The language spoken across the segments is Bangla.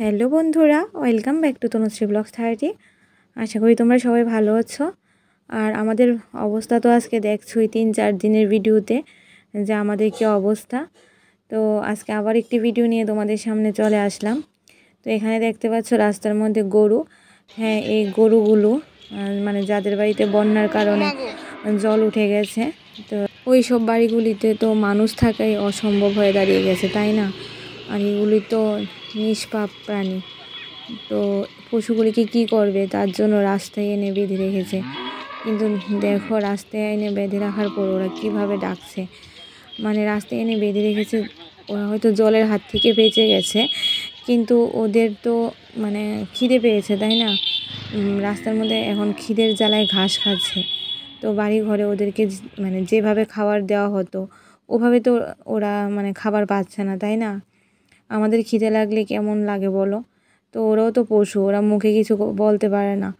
হ্যালো বন্ধুরা, welcome back to Tanushree vlogs 30। আশা করি তোমরা সবাই ভালো আছো। আর আমাদের অবস্থা তো আজকে দেখছোই 3-4 দিনের ভিডিওতে যে আমাদের কী অবস্থা। তো আজকে আবার একটি ভিডিও নিয়ে তোমাদের সামনে চলে আসলাম। তো এখানে দেখতে পাচ্ছ রাস্তার মধ্যে গরু। হ্যাঁ, এই গরুগুলো মানে যাদের বাড়িতে বন্যার কারণে জল উঠে গেছে, তো ওই সব বাড়িগুলিতে তো মানুষ থাকাই অসম্ভব হয়ে দাঁড়িয়ে গেছে, তাই না? আর এগুলি তো নিষ্পাপ প্রাণী, তো পশুগুলিকে কি করবে, তার জন্য রাস্তায় এনে বেঁধে রেখেছে। কিন্তু দেখো, রাস্তায় এনে বেঁধে রাখার পর ওরা কীভাবে ডাকছে, মানে রাস্তায় এনে বেঁধে রেখেছে। ওরা হয়তো জলের হাত থেকে বেঁচে গেছে, কিন্তু ওদের তো মানে খিদে পেয়েছে, তাই না? রাস্তার মধ্যে এখন খিদের জ্বালায় ঘাস খাচ্ছে। তো বাড়ি ঘরে ওদেরকে মানে যেভাবে খাবার দেওয়া হতো ওভাবে তো ওরা মানে খাবার পাচ্ছে না, তাই না? আমাদের খিদে লাগলে কেমন লাগে বলো? তো ওরাও তো পশু, ওরা মুখে কিছু বলতে পারে না,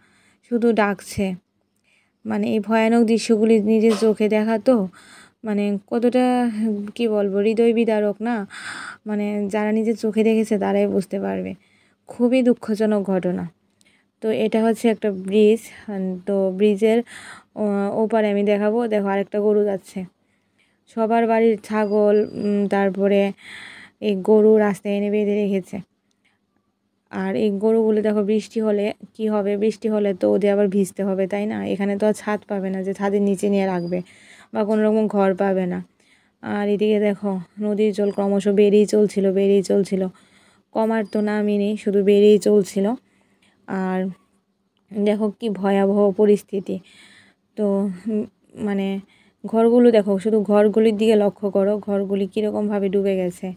শুধু ডাকছে। মানে এই ভয়ানক দৃশ্যগুলি নিজের চোখে দেখা তো মানে কতটা কি বলবো, হৃদয় বিদারক না? মানে যারা নিজের চোখে দেখেছে তারাই বুঝতে পারবে। খুবই দুঃখজনক ঘটনা। তো এটা হচ্ছে একটা ব্রিজ। তো ব্রিজের ওপারে আমি দেখাবো, দেখো আরেকটা গরু যাচ্ছে। সবার বাড়ির ছাগল, তারপরে এই গরু রাস্তায় এনে বেঁধে রেখেছে। আর এই গরুগুলো দেখো, বৃষ্টি হলে কি হবে, বৃষ্টি হলে তো ওদের আবার ভিজতে হবে, তাই না? এখানে তো আর ছাদ পাবে না যে ছাদের নিচে নিয়ে রাখবে, বা কোনো রকম ঘর পাবে না। আর এদিকে দেখো, নদীর জল ক্রমশ বেড়েই চলছিল, কমার তো নামই নেই, শুধু বেড়েই চলছিল। আর দেখো কি ভয়াবহ পরিস্থিতি। তো মানে ঘরগুলো দেখো, শুধু ঘরগুলির দিকে লক্ষ্য করো, ঘরগুলি কীরকমভাবে ডুবে গেছে।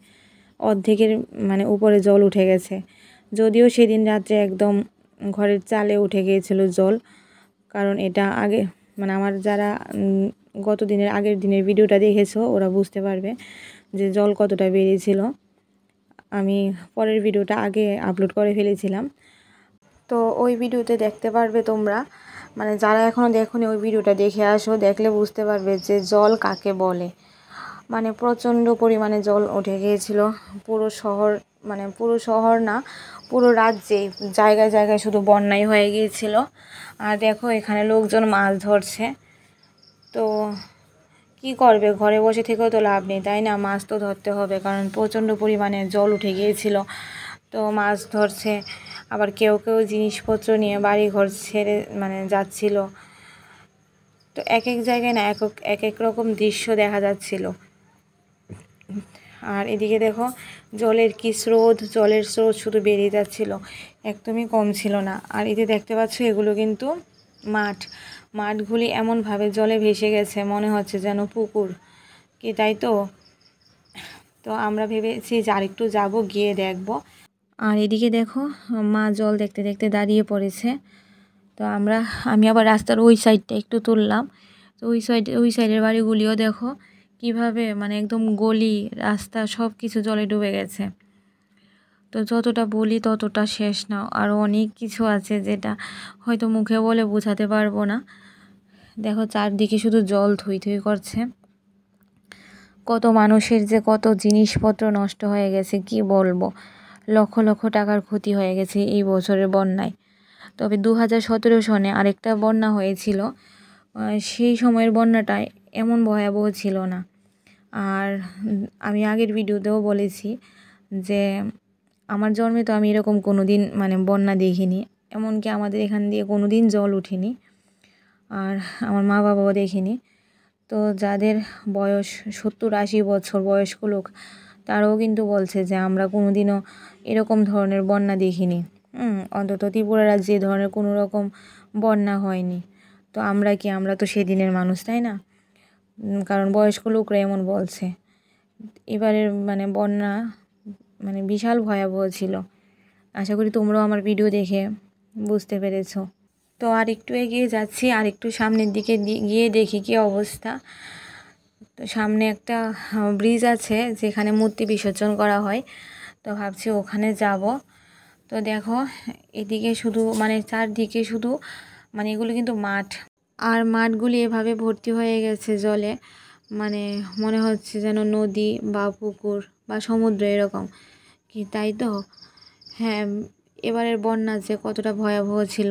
অর্ধেকের মানে উপরে জল উঠে গেছে। যদিও সেদিন রাত্রে একদম ঘরের চালে উঠে গিয়েছিল জল, কারণ এটা আগে মানে আমার যারা গত দিনের আগের দিনের ভিডিওটা দেখেছো ওরা বুঝতে পারবে যে জল কতটা বেড়েছিল। আমি পরের ভিডিওটা আগে আপলোড করে ফেলেছিলাম, তো ওই ভিডিওতে দেখতে পারবে তোমরা। মানে যারা এখনও দেখোনি ওই ভিডিওটা দেখে আসো, দেখলে বুঝতে পারবে যে জল কাকে বলে। মানে প্রচণ্ড পরিমাণে জল উঠে গিয়েছিল পুরো শহর, মানে পুরো শহর না, পুরো রাজ্যেই জায়গায় জায়গায় শুধু বন্যাই হয়ে গিয়েছিল। আর দেখো এখানে লোকজন মাছ ধরছে। তো কি করবে, ঘরে বসে থেকেও তো লাভ নেই, তাই না? মাছ তো ধরতে হবে, কারণ প্রচণ্ড পরিমাণে জল উঠে গিয়েছিল। তো মাছ ধরছে, আবার কেউ কেউ জিনিসপত্র নিয়ে বাড়ি ঘর ছেড়ে মানে যাচ্ছিল। তো এক এক জায়গায় না এক এক রকম দৃশ্য দেখা যাচ্ছিল। আর এদিকে দেখো জলের স্রোত শুধু বেরিয়ে যাচ্ছিল, একদমই কম ছিল না। আর এতে দেখতে পাচ্ছ এগুলো কিন্তু মাঠগুলি এমনভাবে জলে ভেসে গেছে, মনে হচ্ছে যেন পুকুর, কি তাই তো? তো আমরা ভেবেছি যে আরেকটু যাবো, গিয়ে দেখবো। আর এদিকে দেখো মা জল দেখতে দেখতে দাঁড়িয়ে পড়েছে। তো আমি আবার রাস্তার ওই সাইডটা একটু তুললাম। তো ওই সাইডের বাড়িগুলিও দেখো কিভাবে মানে একদম গলি রাস্তা সব কিছু জলে ডুবে গেছে। তো যতটা বলি ততটা শেষ না, আরও অনেক কিছু আছে যেটা হয়তো মুখে বলে বোঝাতে পারবো না। দেখো চারদিকে শুধু জল থই থই করছে। কত মানুষের যে কত জিনিসপত্র নষ্ট হয়ে গেছে কি বলবো, লক্ষ লক্ষ টাকার ক্ষতি হয়ে গেছে এই বছরের বন্যায়। তবে 2017 সনে আরেকটা বন্যা হয়েছিল, সেই সময়ের বন্যাটায় এমন ভয়াবহ ছিল না। আর আমি আগের ভিডিওতেও বলেছি যে আমার জন্মে তো আমি এরকম কোনো দিন মানে বন্যা দেখিনি, এমনকি আমাদের এখান দিয়ে কোনো দিন জল উঠেনি, আর আমার মা বাবাও দেখেনি। তো যাদের বয়স 70-80 বছর বয়স্ক লোক, তারাও কিন্তু বলছে যে আমরা কোনো দিনও এরকম ধরনের বন্যা দেখিনি। অন্তত ত্রিপুরা রাজ্যে এই ধরনের কোনো রকম বন্যা হয়নি। তো আমরা তো সেদিনের মানুষ, তাই না? কারণ বয়স্ক লোকরা এমন বলছে। এবারের মানে বন্যা মানে বিশাল ভয়াবহ ছিল। আশা করি তোমরাও আমার ভিডিও দেখে বুঝতে পেরেছো। তো আর একটু এগিয়ে যাচ্ছি, আর একটু সামনের দিকে গিয়ে দেখি কী অবস্থা। তো সামনে একটা ব্রিজ আছে যেখানে মূর্তি বিসর্জন করা হয়, তো ভাবছি ওখানে যাব। তো দেখো এদিকে শুধু মানে চারদিকে শুধু মানে এগুলো কিন্তু মাঠ, আর মাঠগুলি এভাবে ভর্তি হয়ে গেছে জলে, মানে মনে হচ্ছে যেন নদী বা পুকুর বা সমুদ্র এরকম, কি তাই তো? হ্যাঁ, এবারের বন্যা যে কতটা ভয়াবহ ছিল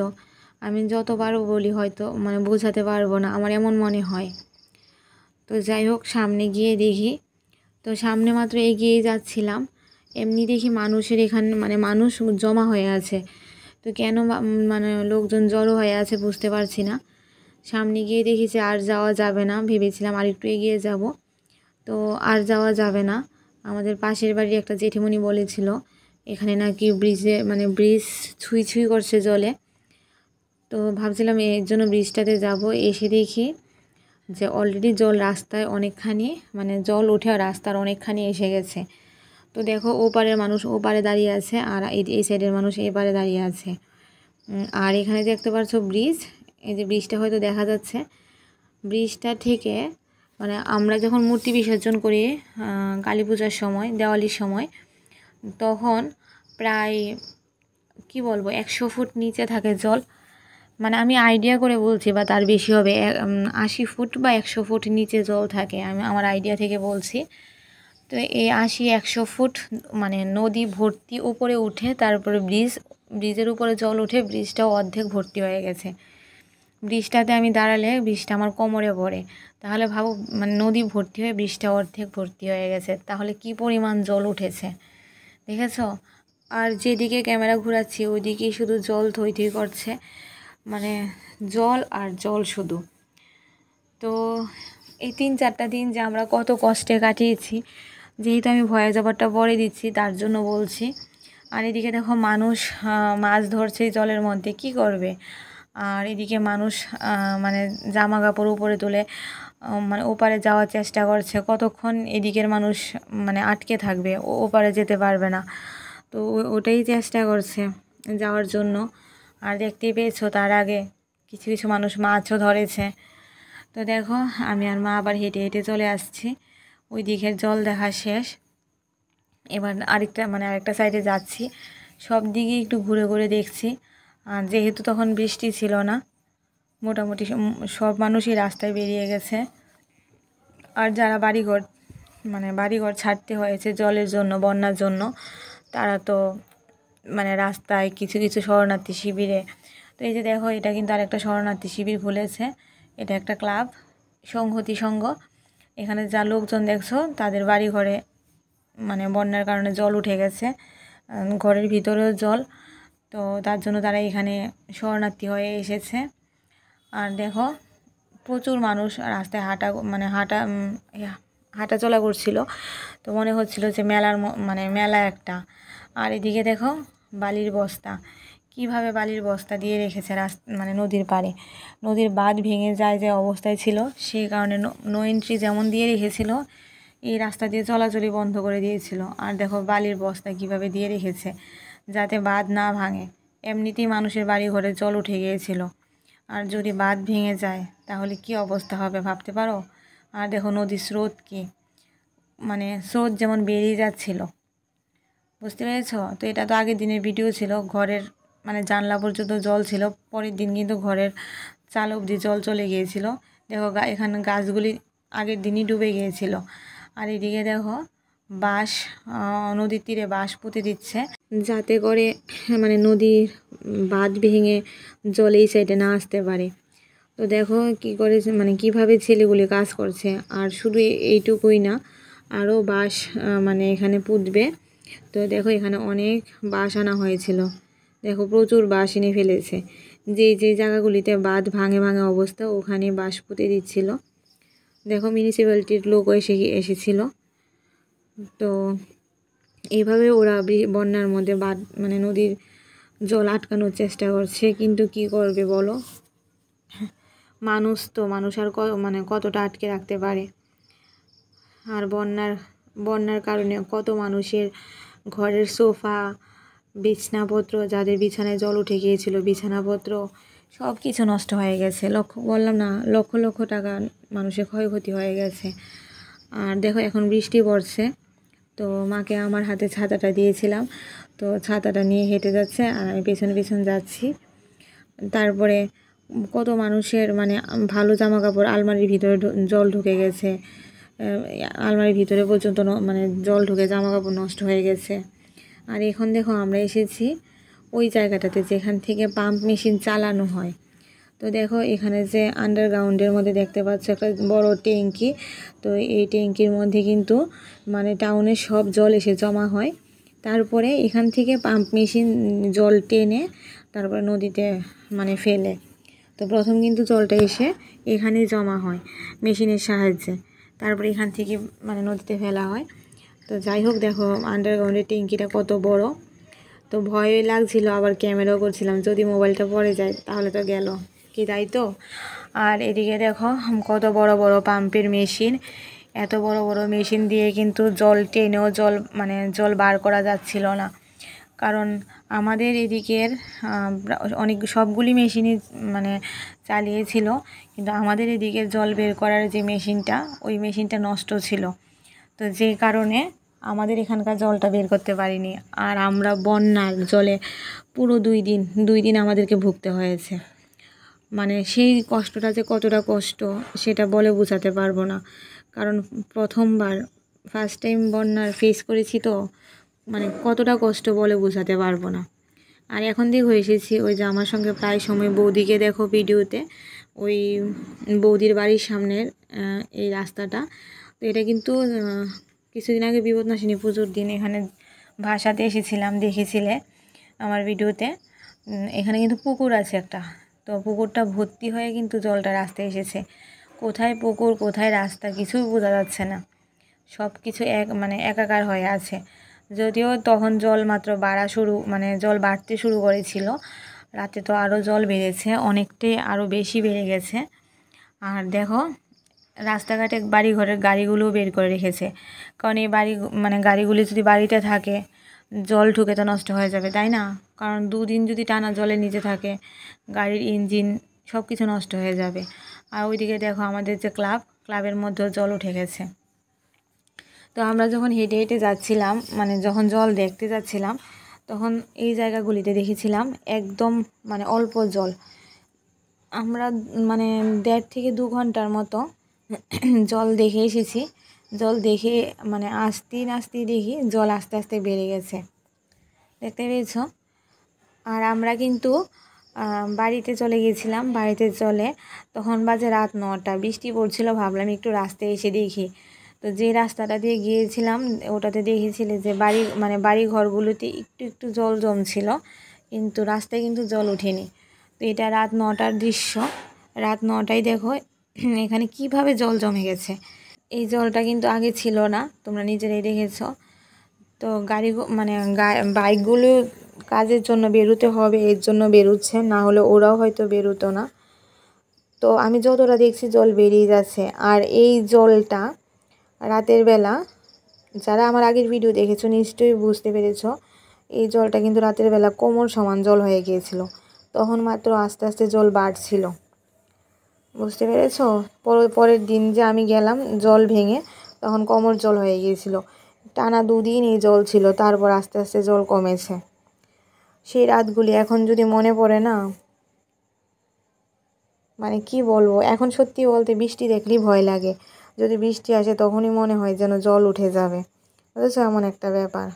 আমি যতবারও বলি হয়তো মানে বোঝাতে পারবো না, আমার এমন মনে হয়। তো যাই হোক, সামনে গিয়ে দেখি, তো সামনে মাত্র এগিয়েই যাচ্ছিলাম, এমনি দেখি মানুষের এখানে মানে মানুষ জমা হয়ে আছে। তো কেন মানে লোকজন জড়ো হয়ে আছে বুঝতে পারছি না। সামনে গিয়ে দেখি যে আর যাওয়া যাবে না, ভেবেছিলাম আর একটু এগিয়ে যাব, তো আর যাওয়া যাবে না। আমাদের পাশের বাড়ির একটা জেঠিমণি বলেছিল এখানে নাকি ব্রিজে মানে ব্রিজ ছুঁই ছুঁই করছে জলে। তো ভাবছিলাম এর জন্য ব্রিজটাতে যাব, এসে দেখি যে অলরেডি জল রাস্তায় অনেকখানি মানে জল উঠে রাস্তার অনেকখানি এসে গেছে। তো দেখো ওপারের মানুষ ওপারে দাঁড়িয়ে আছে আর এই সাইডের মানুষ এপারে দাঁড়িয়ে আছে। আর এখানে দেখতে পাচ্ছ ব্রিজ, এই যে ব্রিজটা হয়তো দেখা যাচ্ছে। ব্রিজটা থেকে মানে আমরা যখন মূর্তি বিসর্জন করি কালী পূজার সময়, দেওয়ালির সময়, তখন প্রায় কি বলবো 100 ফুট নিচে থাকে জল। মানে আমি আইডিয়া করে বলছি বা তার বেশি হবে, 80 ফুট বা 100 ফুট নিচে জল থাকে, আমি আমার আইডিয়া থেকে বলছি। তো এই 80-100 ফুট মানে নদী ভর্তি উপরে উঠে তারপরে ব্রিজের উপরে জল উঠে ব্রিজটাও অর্ধেক ভর্তি হয়ে গেছে। ব্রিজটাতে আমি দাঁড়ালে ব্রিজটা আমার কোমরে পড়ে। তাহলে ভাবো মানে নদী ভর্তি হয়ে ব্রিজটা অর্ধেক ভর্তি হয়ে গেছে, তাহলে কি পরিমাণ জল উঠেছে দেখেছো। আর যেদিকে ক্যামেরা ঘোরাচ্ছি ওইদিকেই শুধু জল থই থই করছে, মানে জল আর জল শুধু। তো এই 3-4টা দিন যে আমরা কত কষ্টে কাটিয়েছি, যেহেতু আমি ভয়েস ওভারটা পরে দিচ্ছি তার জন্য বলছি। আর এদিকে দেখো মানুষ মাছ ধরছে জলের মধ্যে, কি করবে। আর এদিকে মানুষ মানে জামা কাপড় উপরে তুলে মানে ওপারে যাওয়ার চেষ্টা করছে। কতক্ষণ এদিকের মানুষ মানে আটকে থাকবে, ওপারে যেতে পারবে না, তো ওটাই চেষ্টা করছে যাওয়ার জন্য। আর দেখতেই পেয়েছো তার আগে কিছু কিছু মানুষ মাছও ধরেছে। তো দেখো আমি আর মা আবার হেঁটে হেঁটে চলে আসছি, ওই দিকের জল দেখা শেষ, এবার আরেকটা সাইডে যাচ্ছি। সব দিকে একটু ঘুরে ঘুরে দেখছি, আর যেহেতু তখন বৃষ্টি ছিল না, মোটামুটি সব মানুষই রাস্তায় বেরিয়ে গেছে। আর যারা বাড়িঘর ছাড়তে হয়েছে জলের জন্য, বন্যার জন্য, তারা তো মানে রাস্তায় কিছু কিছু শরণার্থী শিবিরে। তো এই যে দেখো এটা কিন্তু আরেকটা শরণার্থী শিবির খুলেছে, এটা একটা ক্লাব, সংহতি সংঘ। এখানে যা লোকজন দেখছো তাদের বাড়ি ঘরে মানে বন্যার কারণে জল উঠে গেছে, ঘরের ভিতরেও জল, তো তার জন্য তারা এখানে শরণার্থী হয়ে এসেছে। আর দেখো প্রচুর মানুষ রাস্তায় হাঁটা চলা করছিল, তো মনে হচ্ছিল যে মানে মেলা একটা। আর এদিকে দেখো বালির বস্তা, কিভাবে বালির বস্তা দিয়ে রেখেছে মানে নদীর পাড়ে। নদীর বাঁধ ভেঙে যায় যে অবস্থায় ছিল, সেই কারণে নো এন্ট্রি যেমন দিয়ে রেখেছিল, এই রাস্তা দিয়ে চলাচলই বন্ধ করে দিয়েছিল। আর দেখো বালির বস্তা কিভাবে দিয়ে রেখেছে যাতে বাঁধ না ভাঙে। এমনিতেই মানুষের বাড়ি ঘরে জল উঠে গিয়েছিল, আর যদি বাঁধ ভেঙে যায় তাহলে কি অবস্থা হবে ভাবতে পারো। আর দেখো নদীর স্রোত কি, মানে স্রোত যেমন বেরিয়ে যাচ্ছিল, বুঝতে পেরেছ। তো এটা তো আগের দিনের ভিডিও ছিল, ঘরের মানে জানলা পর্যন্ত জল ছিল, পরের দিন কিন্তু ঘরের চাল অবধি জল চলে গিয়েছিল। দেখো এখানে গাছগুলি আগের দিনই ডুবে গিয়েছিল। আর এদিকে দেখো বাঁশ, নদীর তীরে বাঁশ পুঁতে দিচ্ছে যাতে করে মানে নদীর বাঁধ ভেঙে জল এই সাইডে না আসতে পারে। তো দেখো কি করেছে মানে কিভাবে ছেলেগুলি কাজ করছে। আর শুধু এইটুকুই না, আরও বাঁশ মানে এখানে পুঁতবে। তো দেখো এখানে অনেক বাঁশ আনা হয়েছিল, দেখো প্রচুর বাঁশ এনে ফেলেছে। যে জায়গাগুলিতে বাঁধ ভাঙে ভাঙে অবস্থা ওখানে বাঁশ পুঁতে দিচ্ছিল। দেখো মিউনিসিপ্যালিটির লোকও এসেছিল। তো এইভাবে ওরা বন্যার মধ্যে বাঁধ মানে নদীর জল আটকানোর চেষ্টা করছে, কিন্তু কি করবে বলো, মানুষ আর মানে কতটা আটকে রাখতে পারে। আর বন্যার কারণে কত মানুষের ঘরের সোফা, বিছানাপত্র, যাদের বিছানায় জল উঠে গিয়েছিল বিছানাপত্র সব কিছু নষ্ট হয়ে গেছে। বললাম না, লক্ষ লক্ষ টাকা মানুষের ক্ষয়ক্ষতি হয়ে গেছে। আর দেখো এখন বৃষ্টি পড়ছে, তো মাকে আমার হাতে ছাতাটা দিয়েছিলাম, তো ছাতাটা নিয়ে হেঁটে যাচ্ছে আর আমি পেছন পেছন যাচ্ছি। তারপরে কত মানুষের মানে ভালো জামা কাপড় আলমারির ভিতরে জল ঢুকে গেছে, আলমারির ভিতরে পর্যন্ত মানে জল ঢুকে জামা কাপড় নষ্ট হয়ে গেছে। আর এখন দেখো আমরা এসেছি ওই জায়গাটাতে যেখান থেকে পাম্প মেশিন চালানো হয়। তো দেখো এখানে যে আন্ডারগ্রাউন্ডের মধ্যে দেখতে পাচ্ছ একটা বড় ট্যাঙ্কি। তো এই ট্যাঙ্কির মধ্যে কিন্তু মানে টাউনের সব জল এসে জমা হয়। তারপরে এখান থেকে পাম্প মেশিন জল টেনে তারপরে নদীতে মানে ফেলে। তো প্রথম কিন্তু জলটা এসে এখানেই জমা হয় মেশিনের সাহায্যে, তারপরে এখান থেকে মানে নদীতে ফেলা হয়। তো যাই হোক দেখো আন্ডারগ্রাউন্ডের ট্যাঙ্কিটা কত বড়। তো ভয় লাগছিল, আবার ক্যামেরাও করছিলাম যদি মোবাইলটা পড়ে যায় তাহলে তো গেল কি, তাই তো। আর এদিকে দেখো কত বড় বড় পাম্পের মেশিন, এত বড় বড় মেশিন দিয়ে কিন্তু জল টেনেও জল বার করা যাচ্ছিল না। কারণ আমাদের এদিকের অনেক সবগুলি মেশিনই মানে চালিয়েছিল, কিন্তু আমাদের এদিকের জল বের করার যে মেশিনটা ওই মেশিনটা নষ্ট ছিল। তো যে কারণে আমাদের এখানকার জলটা বের করতে পারিনি। আর আমরা বন্যার জলে পুরো 2 দিন আমাদেরকে ভুগতে হয়েছে। মানে সেই কষ্টটা যে কতটা কষ্ট সেটা বলে বোঝাতে পারবো না। কারণ প্রথমবার ফার্স্ট টাইম বন্যার ফেস করেছি, তো মানে কতটা কষ্ট বলে বোঝাতে পারবো না। আর এখন দেখো এসেছি ওই যে আমার সঙ্গে প্রায় সময় বৌদিকে দেখো ভিডিওতে, ওই বৌদির বাড়ির সামনের এই রাস্তাটা। তো এটা কিন্তু কিছুদিন আগে বিপদনাশিনী পুজোর দিন এখানে ভাসাতে এসেছিলাম, দেখেছিলে আমার ভিডিওতে। এখানে কিন্তু পুকুর আছে একটা, তো পুকুরটা ভর্তি হয়ে কিন্তু জলটা রাস্তায় এসেছে। কোথায় পুকুর কোথায় রাস্তা কিছুই বোঝা যাচ্ছে না, সব কিছু একাকার হয়ে আছে। যদিও তখন জল মাত্র জল বাড়তে শুরু করেছিল, রাতে তো আরও জল বেড়েছে, অনেকটাই আরও বেশি বেড়ে গেছে। আর দেখো রাস্তাঘাটে বাড়িঘরের গাড়িগুলোও বের করে রেখেছে, কারণ এই গাড়িগুলি যদি বাড়িতে থাকে জল ঢুকে তো নষ্ট হয়ে যাবে, তাই না? কারণ 2 দিন যদি টানা জলের নিচে থাকে গাড়ির ইঞ্জিন সব কিছু নষ্ট হয়ে যাবে। আর ওইদিকে দেখো আমাদের যে ক্লাবের মধ্যেও জল উঠে গেছে। তো আমরা যখন হেঁটে হেঁটে যাচ্ছিলাম, যখন জল দেখতে যাচ্ছিলাম, তখন এই জায়গাগুলিতে দেখেছিলাম একদম অল্প জল। আমরা 1.5 থেকে 2 ঘন্টার মতো জল দেখে এসেছি। জল দেখে আসতেই দেখি জল আস্তে আস্তে বেড়ে গেছে, দেখতে পেয়েছ? আর আমরা কিন্তু বাড়িতে চলে গিয়েছিলাম। বাড়িতে চলে তখন বাজে রাত 9টা, বৃষ্টি পড়ছিল। ভাবলাম একটু রাস্তায় এসে দেখি। তো যে রাস্তাটা দিয়ে গিয়েছিলাম ওটাতে দেখেছিলে যে বাড়ি ঘরগুলোতে একটু একটু জল জমছিল, কিন্তু রাস্তায় কিন্তু জল ওঠেনি। তো এটা রাত 9টার দৃশ্য। রাত 9টায় দেখো এখানে কিভাবে জল জমে গেছে। এই জলটা কিন্তু আগে ছিল না, তোমরা নিজেরাই দেখেছো। তো বাইকগুলো কাজের জন্য বেরোতে হবে, এর জন্য বেরোচ্ছে, না হলে ওরাও হয়তো বেরোতো না। তো আমি যতটা দেখছি জল বেরিয়ে যাচ্ছে। আর এই জলটা রাতের বেলা, যারা আমার আগের ভিডিও দেখেছো নিশ্চয়ই বুঝতে পেরেছো, এই জলটা কিন্তু রাতের বেলা কোমর সমান জল হয়ে গিয়েছিল। তখন মাত্র আস্তে আস্তে জল বাড়ছিল, বুঝতে পেরেছো? পরের দিন যে আমি গেলাম জল ভেঙে, তখন কোমর জল হয়ে গিয়েছিল। টানা 2 দিন এই জল ছিল, তারপর আস্তে আস্তে জল কমেছে। সেই রাতগুলি এখন যদি মনে পড়ে না, কি বলবো, এখন সত্যি বলতে বৃষ্টি দেখলেই ভয় লাগে। যদি বৃষ্টি আসে তখনই মনে হয় যেন জল উঠে যাবে, বুঝেছো? এমন একটা ব্যাপার।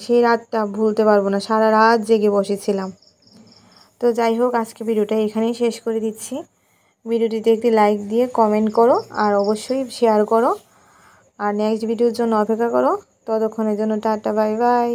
সেই রাতটা ভুলতে পারবো না, সারা রাত জেগে বসেছিলাম। তো যাই হোক, আজকে ভিডিওটা এখানেই শেষ করে দিচ্ছি। ভিডিওটিতে একটি লাইক দিয়ে কমেন্ট করো, আর অবশ্যই শেয়ার করো। আর নেক্সট ভিডিওর জন্য অপেক্ষা করো। ততক্ষণের জন্য টাটা, বাই বাই।